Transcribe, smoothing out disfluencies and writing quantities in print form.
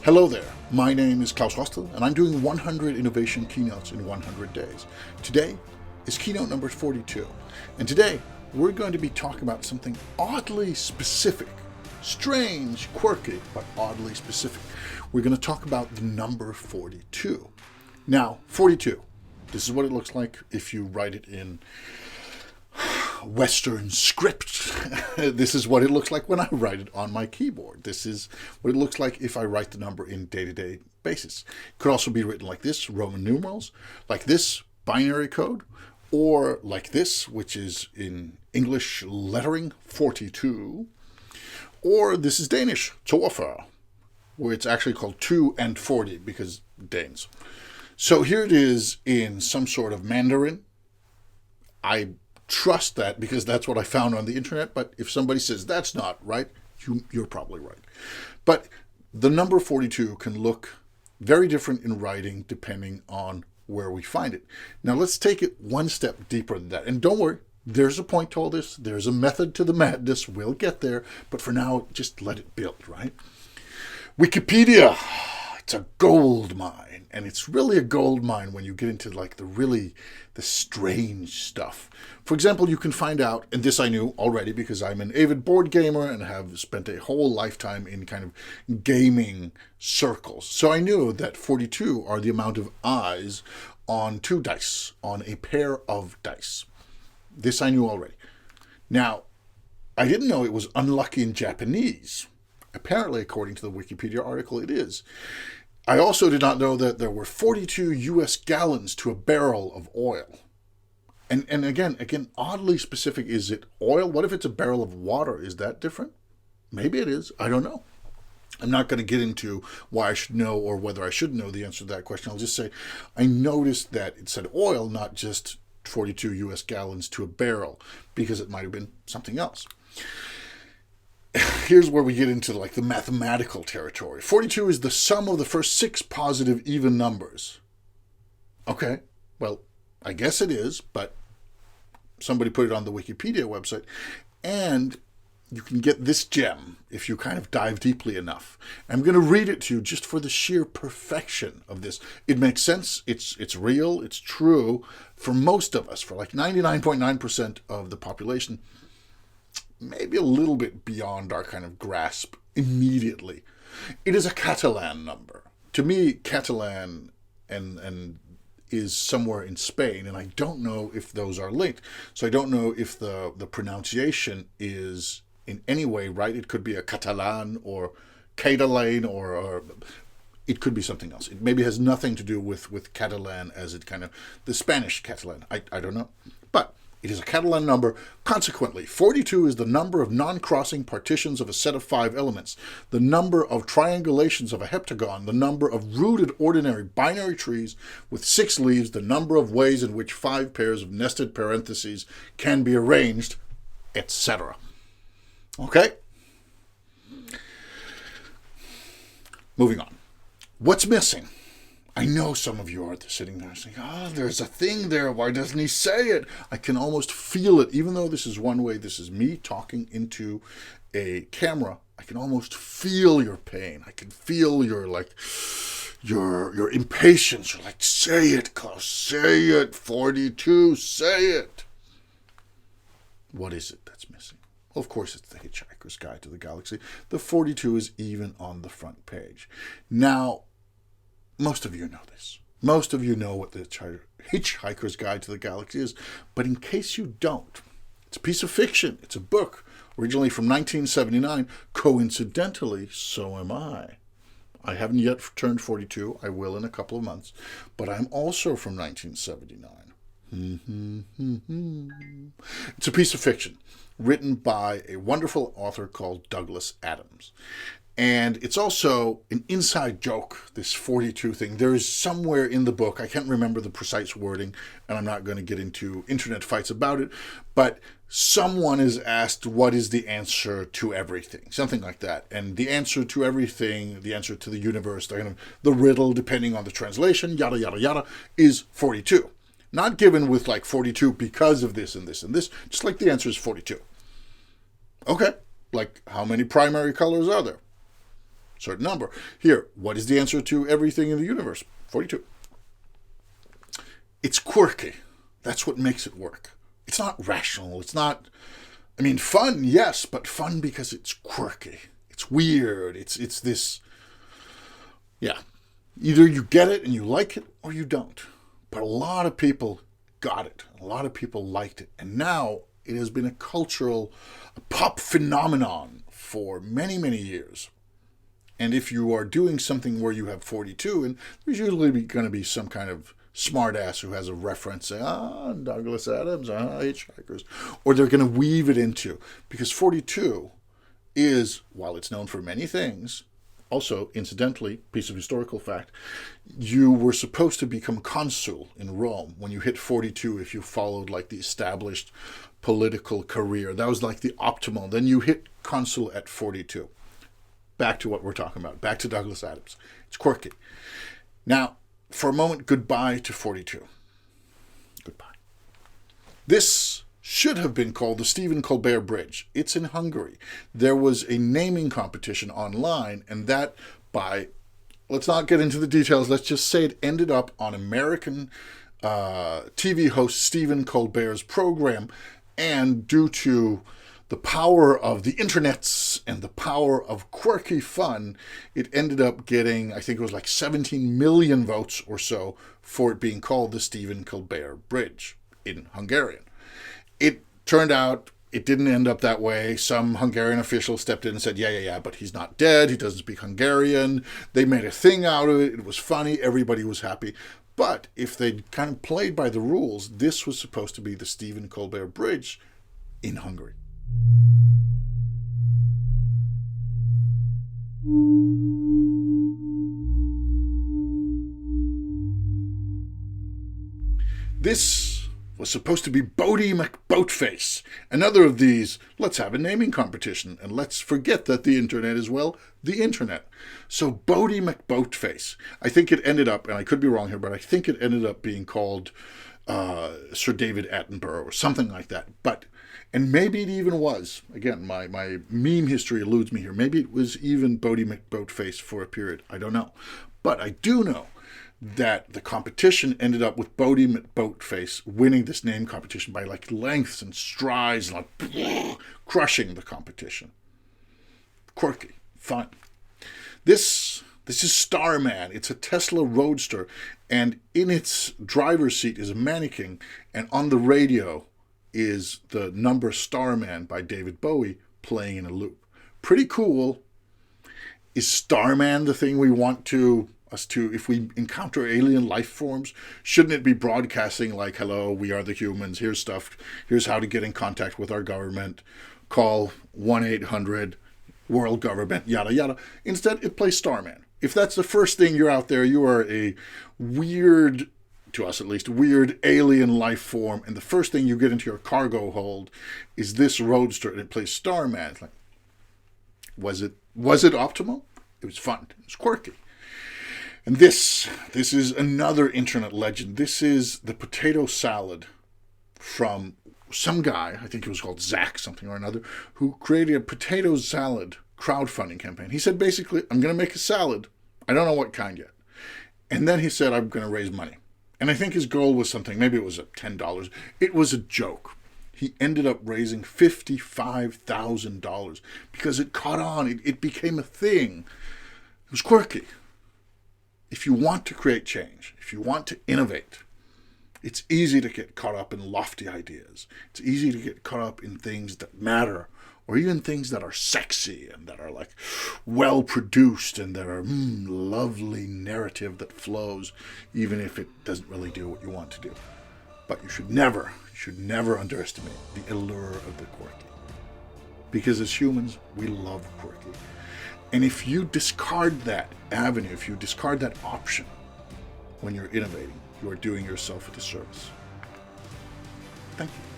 Hello there, my name is Claus Raasted, and I'm doing 100 innovation keynotes in 100 days. Today is keynote number 42, and today we're going to be talking about something oddly specific, strange, quirky, but oddly specific. We're going to talk about the number 42. Now, 42, this is what it looks like if you write it in Western script. This is what it looks like when I write it on my keyboard. This is what it looks like if I write the number in day-to-day basis. It could also be written like this, Roman numerals, like this, binary code, or like this, which is in English lettering, 42, or this is Danish, 42, where it's actually called 2 and 40 because Danes. So here it is in some sort of Mandarin. I trust that because that's what I found on the internet, but if somebody says that's not right, you're probably right. But the number 42 can look very different in writing depending on where we find it. Now let's take it one step deeper than that. And don't worry, there's a point to all this. There's a method to the madness. We'll get there. But for now, just let it build, right? Wikipedia, it's a gold mine. And it's really a gold mine when you get into like the strange stuff. For example, you can find out, and this I knew already because I'm an avid board gamer and have spent a whole lifetime in kind of gaming circles. So I knew that 42 are the amount of eyes on 2 dice, on a pair of dice. This I knew already. Now, I didn't know it was unlucky in Japanese. Apparently, according to the Wikipedia article, it is. I also did not know that there were 42 US gallons to a barrel of oil. And again, oddly specific. Is it oil? What if it's a barrel of water? Is that different? Maybe it is. I don't know. I'm not going to get into why I should know or whether I should know the answer to that question. I'll just say I noticed that it said oil, not just 42 US gallons to a barrel, because it might have been something else. Here's where we get into like the mathematical territory. 42 is the sum of the first 6 positive even numbers. Okay, well, I guess it is, but somebody put it on the Wikipedia website, and you can get this gem if you kind of dive deeply enough. I'm going to read it to you just for the sheer perfection of this. It makes sense. It's real. It's true for most of us, for like 99.9% of the population. Maybe a little bit beyond our kind of grasp immediately. It is a Catalan number. To me, Catalan and is somewhere in Spain, and I don't know if those are linked. So I don't know if the pronunciation is in any way right. It could be a Catalan or Catalan or it could be something else. It maybe has nothing to do with Catalan as it kind of the Spanish Catalan. I don't know. But it is a Catalan number. Consequently, 42 is the number of non-crossing partitions of a set of 5 elements, the number of triangulations of a heptagon, the number of rooted ordinary binary trees with 6 leaves, the number of ways in which 5 pairs of nested parentheses can be arranged, etc. Okay? Moving on. What's missing? I know some of you are sitting there saying, there's a thing there. Why doesn't he say it? I can almost feel it. Even though this is one way, this is me talking into a camera. I can almost feel your pain. I can feel your impatience. You're like, say it, Klaus, say it. 42, say it. What is it that's missing? Well, of course, it's the Hitchhiker's Guide to the Galaxy. The 42 is even on the front page. Now, most of you know this. Most of you know what the Hitchhiker's Guide to the Galaxy is. But in case you don't, it's a piece of fiction. It's a book, originally from 1979. Coincidentally, so am I. I haven't yet turned 42. I will in a couple of months. But I'm also from 1979. It's a piece of fiction written by a wonderful author called Douglas Adams. And it's also an inside joke, this 42 thing. There is somewhere in the book, I can't remember the precise wording, and I'm not going to get into internet fights about it, but someone is asked, what is the answer to everything? Something like that. And the answer to everything, the answer to the universe, the riddle, depending on the translation, yada, yada, yada, is 42. Not given with like 42 because of this and this and this, just like the answer is 42. Okay, like how many primary colors are there? certain number. Here, what is the answer to everything in the universe? 42. It's quirky. That's what makes it work. It's not rational. It's not, fun, yes, but fun because it's quirky. It's weird. It's this, yeah. Either you get it and you like it or you don't. But a lot of people got it. A lot of people liked it. And now it has been a pop phenomenon for many, many years. And if you are doing something where you have 42, and there's usually going to be some kind of smart ass who has a reference saying, Douglas Adams, Hitchhikers. Or they're going to weave it into, because 42 is, while it's known for many things, also, incidentally, piece of historical fact, you were supposed to become consul in Rome when you hit 42 if you followed like the established political career. That was like the optimal. Then you hit consul at 42. Back to what we're talking about. Back to Douglas Adams. It's quirky. Now, for a moment, goodbye to 42. Goodbye. This should have been called the Stephen Colbert Bridge. It's in Hungary. There was a naming competition online, and that let's not get into the details, let's just say it ended up on American TV host Stephen Colbert's program, and due to the power of the internets and the power of quirky fun, it ended up getting, I think it was like 17 million votes or so for it being called the Stephen Colbert Bridge in Hungarian. It turned out it didn't end up that way. Some Hungarian official stepped in and said, yeah, but he's not dead. He doesn't speak Hungarian. They made a thing out of it. It was funny. Everybody was happy. But if they'd kind of played by the rules, this was supposed to be the Stephen Colbert Bridge in Hungary. This was supposed to be Bodie McBoatface. Another of these, let's have a naming competition, and let's forget that the internet is, well, the internet. So Bodie McBoatface. I think it ended up, and I could be wrong here, but I think it ended up being called Sir David Attenborough or something like that. And maybe it even was, again, my meme history eludes me here, maybe it was even Bodie McBoatface for a period. I don't know. But I do know that the competition ended up with Bodie McBoatface winning this name competition by like lengths and strides, and like crushing the competition. Quirky, fun. This is Starman. It's a Tesla Roadster, and in its driver's seat is a mannequin, and on the radio is the number Starman by David Bowie playing in a loop. Pretty cool. Is Starman the thing we want us to, if we encounter alien life forms, shouldn't it be broadcasting like, hello, we are the humans, here's stuff, here's how to get in contact with our government, call 1-800 world government, yada yada. Instead, it plays Starman. If that's the first thing you're out there, you are a weird, to us at least, weird alien life form, and the first thing you get into your cargo hold is this Roadster, and it plays Starman. It's like, was it optimal? It was fun. It was quirky. And this is another internet legend. This is the potato salad from some guy, I think it was called Zach something or another, who created a potato salad crowdfunding campaign. He said, basically, I'm going to make a salad. I don't know what kind yet. And then he said, I'm going to raise money. And I think his goal was something, maybe it was $10. It was a joke. He ended up raising $55,000 because it caught on. It became a thing. It was quirky. If you want to create change, if you want to innovate, it's easy to get caught up in lofty ideas. It's easy to get caught up in things that matter, or even things that are sexy and that are like well produced and that are lovely narrative that flows, even if it doesn't really do what you want to do. But you should never underestimate the allure of the quirky. Because as humans, we love quirky. And if you discard that avenue, if you discard that option when you're innovating, you are doing yourself a disservice. Thank you.